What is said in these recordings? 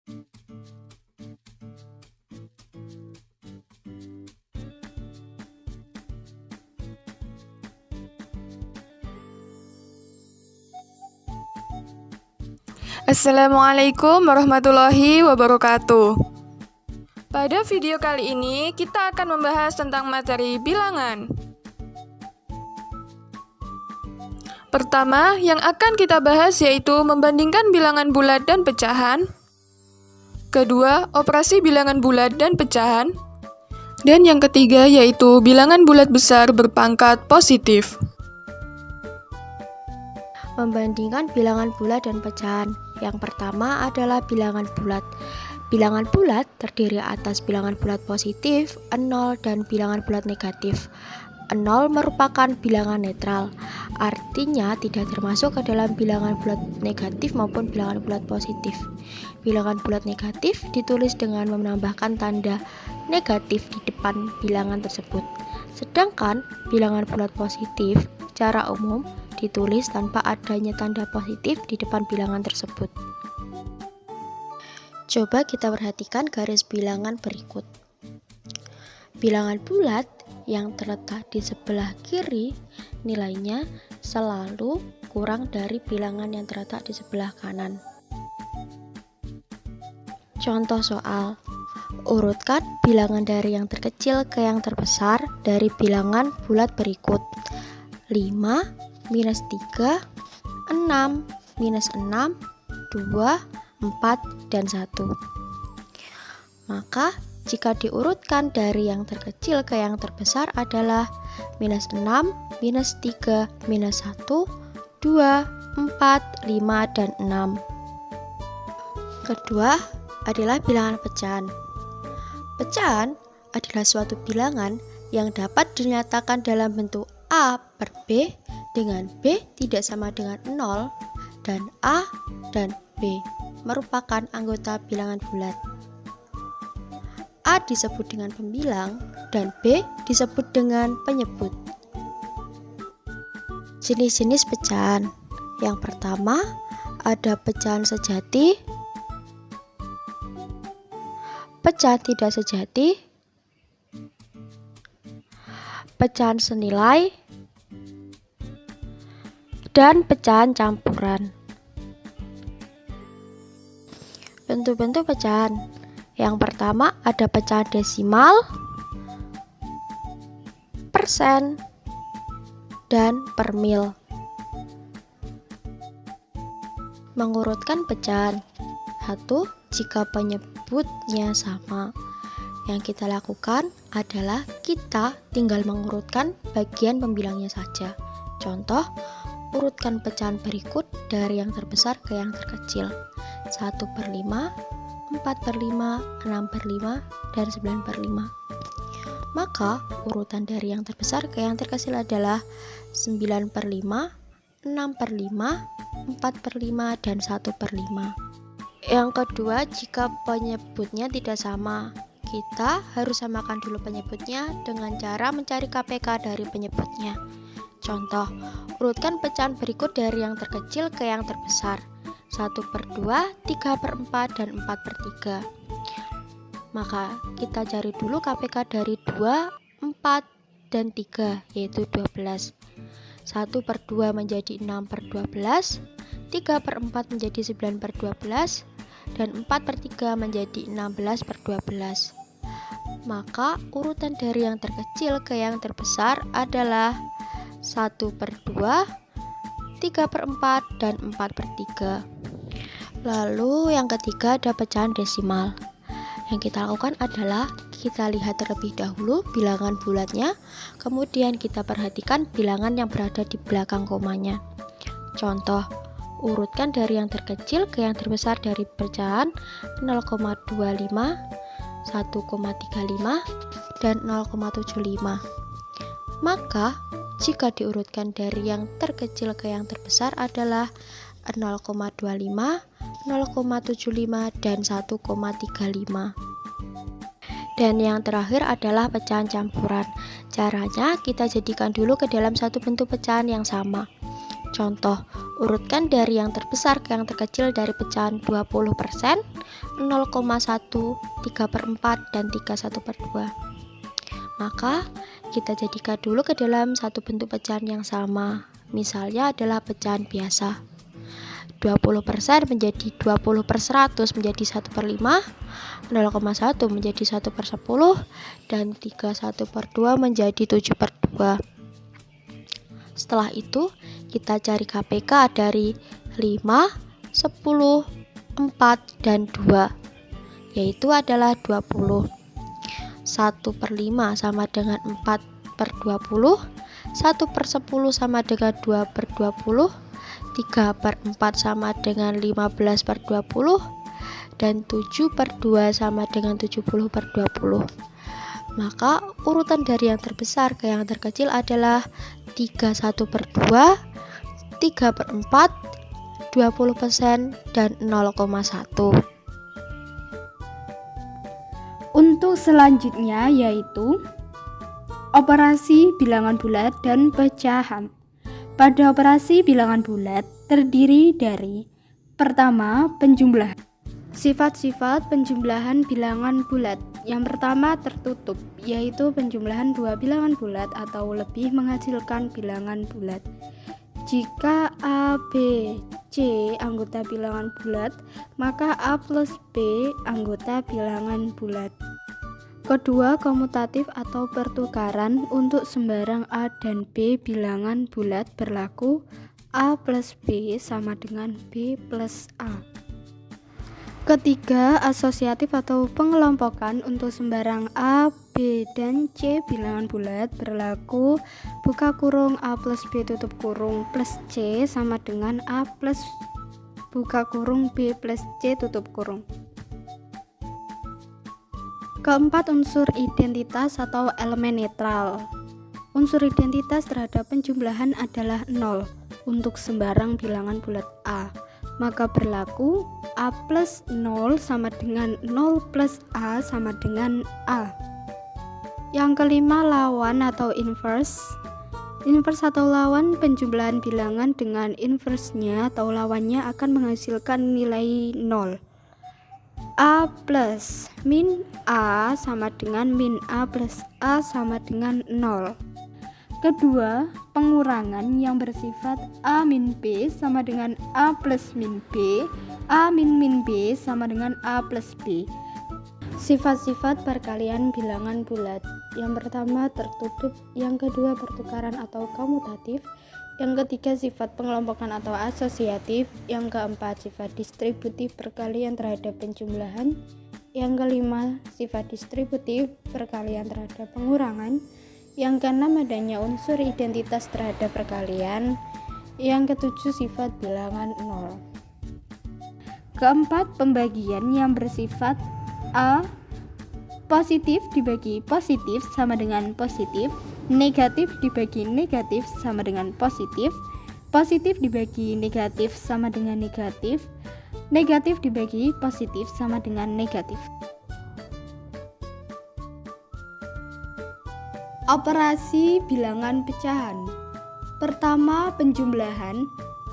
Assalamualaikum warahmatullahi wabarakatuh. Pada video kali ini kita akan membahas tentang materi bilangan. Pertama, yang akan kita bahas yaitu membandingkan bilangan bulat dan pecahan. Kedua, operasi bilangan bulat dan pecahan. Dan yang ketiga yaitu bilangan bulat besar berpangkat positif. Membandingkan bilangan bulat dan pecahan. Yang pertama adalah bilangan bulat. Bilangan bulat terdiri atas bilangan bulat positif, 0, dan bilangan bulat negatif. 0 merupakan bilangan netral, artinya tidak termasuk ke dalam bilangan bulat negatif maupun bilangan bulat positif. Bilangan bulat negatif ditulis dengan menambahkan tanda negatif di depan bilangan tersebut. Sedangkan bilangan bulat positif secara umum ditulis tanpa adanya tanda positif di depan bilangan tersebut. Coba kita perhatikan garis bilangan berikut. Bilangan bulat yang terletak di sebelah kiri nilainya selalu kurang dari bilangan yang terletak di sebelah kanan. Contoh soal: urutkan bilangan dari yang terkecil ke yang terbesar dari bilangan bulat berikut. 5, minus 3, 6, minus 6, 2, 4, dan 1. Maka jika diurutkan dari yang terkecil ke yang terbesar adalah minus 6, minus 3, minus 1, 2, 4, 5, dan 6. Kedua adalah bilangan pecahan. Pecahan adalah suatu bilangan yang dapat dinyatakan dalam bentuk A per B dengan B tidak sama dengan 0 dan A dan B merupakan anggota bilangan bulat. A disebut dengan pembilang dan B disebut dengan penyebut. Jenis-jenis pecahan. Yang pertama ada pecahan sejati, pecahan tidak sejati, pecahan senilai, dan pecahan campuran. Bentuk-bentuk pecahan. Yang pertama ada pecahan desimal, persen, dan per mil. Mengurutkan pecahan. 1. Jika penyebutnya sama. Yang kita lakukan adalah kita tinggal mengurutkan bagian pembilangnya saja. Contoh, urutkan pecahan berikut dari yang terbesar ke yang terkecil. 1/5, 4/5, 6/5, dan 9/5. Maka urutan dari yang terbesar ke yang terkecil adalah 9/5, 6/5, 4/5, dan 1/5. Yang kedua, jika penyebutnya tidak sama, kita harus samakan dulu penyebutnya dengan cara mencari KPK dari penyebutnya. Contoh, urutkan pecahan berikut dari yang terkecil ke yang terbesar. 1/2, 3/4, dan 4/3. Maka kita cari dulu KPK dari 2, 4, dan 3, yaitu 12. 1/2 menjadi 6/12, 3/4 menjadi 9/12, dan 4/3 menjadi 16/12. Maka urutan dari yang terkecil ke yang terbesar adalah 1/2, 3/4, dan 4/3. Lalu yang ketiga ada pecahan desimal. Yang kita lakukan adalah kita lihat terlebih dahulu bilangan bulatnya, kemudian kita perhatikan bilangan yang berada di belakang komanya. Contoh, urutkan dari yang terkecil ke yang terbesar dari pecahan 0,25, 1,35, dan 0,75. Maka jika diurutkan dari yang terkecil ke yang terbesar adalah 0,25, 0,75, dan 1,35. Dan yang terakhir adalah pecahan campuran. Caranya kita jadikan dulu ke dalam satu bentuk pecahan yang sama. Contoh, urutkan dari yang terbesar ke yang terkecil dari pecahan 20%, 0,1, 3/4, dan 31/2. Maka, kita jadikan dulu ke dalam satu bentuk pecahan yang sama. Misalnya adalah pecahan biasa. 20% menjadi 20/100 menjadi 1/5, 0,1 menjadi 1/10, dan 31/2 menjadi 7/2. Setelah itu, kita cari KPK dari 5, 10, 4, dan 2, yaitu adalah 20. 1/5 sama dengan 4/20, 1/10 sama dengan 2/20, 3/4 sama dengan 15/20, dan 7/2 sama dengan 70/20. Maka urutan dari yang terbesar ke yang terkecil adalah 31/2, 3/4, 20%, dan 0,1. Untuk selanjutnya yaitu operasi bilangan bulat dan pecahan. Pada operasi bilangan bulat terdiri dari pertama, penjumlahan. Sifat-sifat penjumlahan bilangan bulat. Yang pertama, tertutup, yaitu penjumlahan dua bilangan bulat atau lebih menghasilkan bilangan bulat. Jika A, B, C anggota bilangan bulat, maka A plus B anggota bilangan bulat. Kedua, komutatif atau pertukaran untuk sembarang A dan B bilangan bulat berlaku A plus B sama dengan B plus A. Ketiga, asosiatif atau pengelompokan untuk sembarang A, B, dan C bilangan bulat berlaku buka kurung A plus B tutup kurung plus C sama dengan A plus buka kurung B plus C tutup kurung. Keempat, unsur identitas atau elemen netral. Unsur identitas terhadap penjumlahan adalah 0 untuk sembarang bilangan bulat A. Maka berlaku A plus 0 sama dengan 0 plus A sama dengan A. Yang kelima, lawan atau inverse. Inverse atau lawan penjumlahan bilangan dengan inverse-nya atau lawannya akan menghasilkan nilai 0. A plus min A sama dengan min A plus A sama dengan 0. Kedua, pengurangan yang bersifat A min B sama dengan A plus min B, A min min B sama dengan A plus B. Sifat-sifat perkalian bilangan bulat. Yang pertama, tertutup. Yang kedua, pertukaran atau komutatif. Yang ketiga, sifat pengelompokan atau asosiatif. Yang keempat, sifat distributif perkalian terhadap penjumlahan. Yang kelima, sifat distributif perkalian terhadap pengurangan. Yang keenam, adanya unsur identitas terhadap perkalian. Yang ketujuh, sifat bilangan 0. Keempat, pembagian yang bersifat A positif dibagi positif sama dengan positif, negatif dibagi negatif sama dengan positif, positif dibagi negatif sama dengan negatif, negatif dibagi positif sama dengan negatif. Operasi bilangan pecahan. Pertama, penjumlahan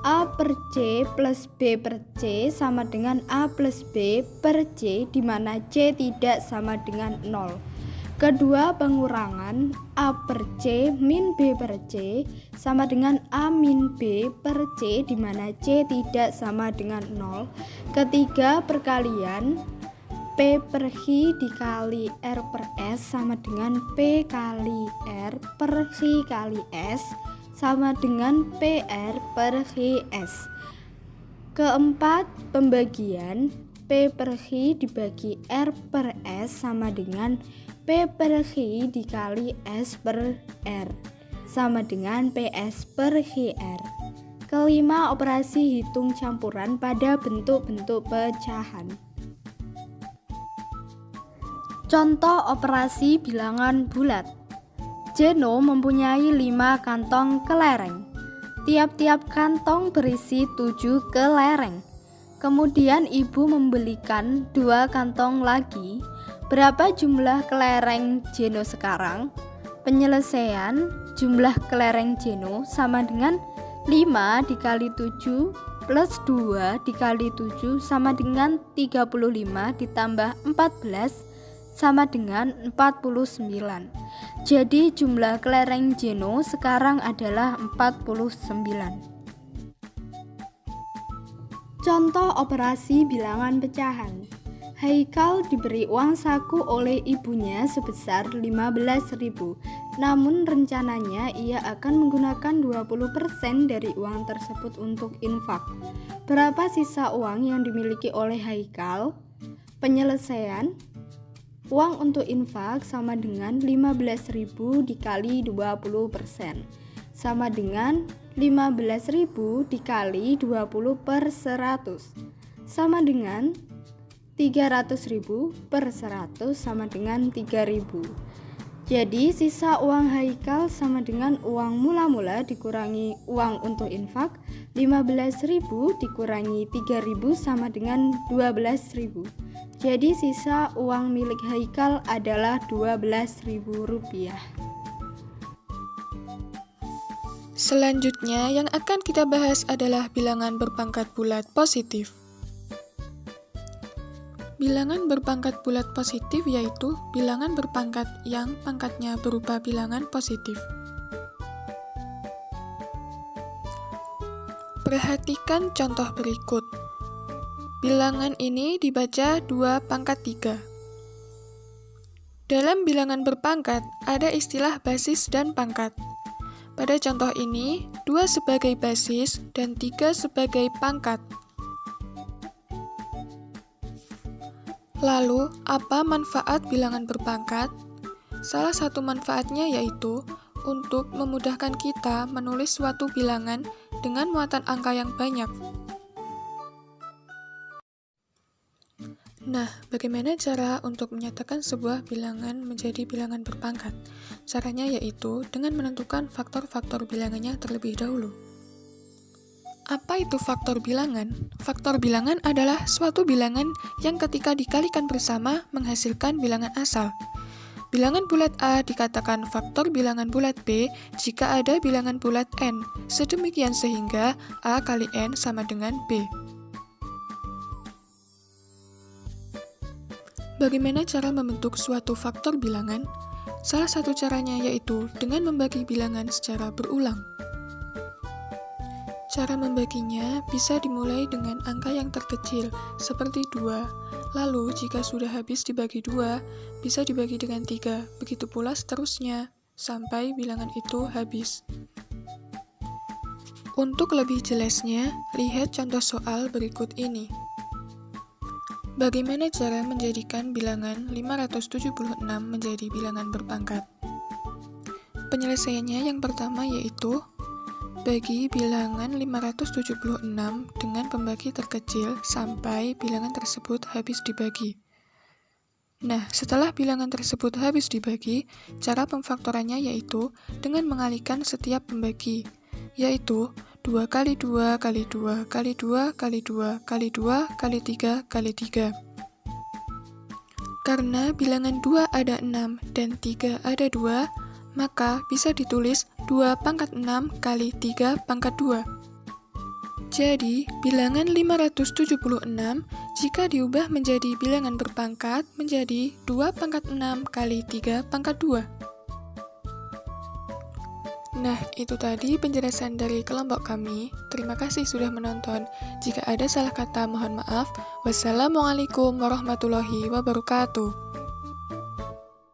A per C plus B per C sama dengan A plus B per C di mana C tidak sama dengan 0. Kedua, pengurangan A per C min B per C sama dengan A min B per C di mana C tidak sama dengan 0. Ketiga, perkalian P per Q dikali R per S sama dengan P kali R per Q kali S sama dengan PR per QS. Keempat, pembagian P per Q dibagi R per S sama dengan P per Q dikali S per R sama dengan PS per QR. Kelima, operasi hitung campuran pada bentuk-bentuk pecahan. Contoh operasi bilangan bulat. Jeno mempunyai 5 kantong kelereng. Tiap-tiap kantong berisi 7 kelereng. Kemudian ibu membelikan 2 kantong lagi. Berapa jumlah kelereng Jeno sekarang? Penyelesaian jumlah kelereng Jeno sama dengan 5 dikali 7 plus 2 dikali 7 sama dengan 35 ditambah 14 sama dengan 49. Jadi jumlah kelereng Zeno sekarang adalah 49. Contoh operasi bilangan pecahan. Haikal diberi uang saku oleh ibunya sebesar 15.000. Namun rencananya ia akan menggunakan 20% dari uang tersebut untuk infak. Berapa sisa uang yang dimiliki oleh Haikal? Penyelesaian uang untuk infak sama dengan 15.000 dikali 20% sama dengan 15.000 dikali 20 per 100 sama dengan 300.000 per 100 sama dengan 3.000. Jadi sisa uang Haikal sama dengan uang mula-mula dikurangi uang untuk infak. 15.000 dikurangi 3.000 sama dengan 12.000. Jadi sisa uang milik Haikal adalah 12.000 rupiah. Selanjutnya yang akan kita bahas adalah bilangan berpangkat bulat positif. Bilangan berpangkat bulat positif yaitu bilangan berpangkat yang pangkatnya berupa bilangan positif. Perhatikan contoh berikut. Bilangan ini dibaca 2 pangkat 3. Dalam bilangan berpangkat ada istilah basis dan pangkat. Pada contoh ini, 2 sebagai basis dan 3 sebagai pangkat. Lalu, apa manfaat bilangan berpangkat? Salah satu manfaatnya yaitu untuk memudahkan kita menulis suatu bilangan dengan muatan angka yang banyak. Nah, bagaimana cara untuk menyatakan sebuah bilangan menjadi bilangan berpangkat? Caranya yaitu dengan menentukan faktor-faktor bilangannya terlebih dahulu. Apa itu faktor bilangan? Faktor bilangan adalah suatu bilangan yang ketika dikalikan bersama menghasilkan bilangan asal. Bilangan bulat A dikatakan faktor bilangan bulat B jika ada bilangan bulat N. Sedemikian sehingga A kali N sama dengan B. Bagaimana cara membentuk suatu faktor bilangan? Salah satu caranya yaitu dengan membagi bilangan secara berulang. Cara membaginya bisa dimulai dengan angka yang terkecil, seperti 2. Lalu, jika sudah habis dibagi 2, bisa dibagi dengan 3. Begitu pula seterusnya, sampai bilangan itu habis. Untuk lebih jelasnya, lihat contoh soal berikut ini. Bagaimana cara menjadikan bilangan 576 menjadi bilangan berpangkat? Penyelesaiannya yang pertama yaitu bagi bilangan 576 dengan pembagi terkecil sampai bilangan tersebut habis dibagi. Nah, setelah bilangan tersebut habis dibagi, cara pemfaktorannya yaitu dengan mengalihkan setiap pembagi, yaitu 2 kali 2 kali 2 kali 2 kali 2 kali 2 kali 3 kali 3. Karena bilangan 2 ada 6 dan 3 ada 2, maka bisa ditulis 2 pangkat 6 kali 3 pangkat 2. Jadi, bilangan 576 jika diubah menjadi bilangan berpangkat menjadi 2 pangkat 6 kali 3 pangkat 2. Nah, itu tadi penjelasan dari kelompok kami. Terima kasih sudah menonton. Jika ada salah kata, mohon maaf. Wassalamualaikum warahmatullahi wabarakatuh.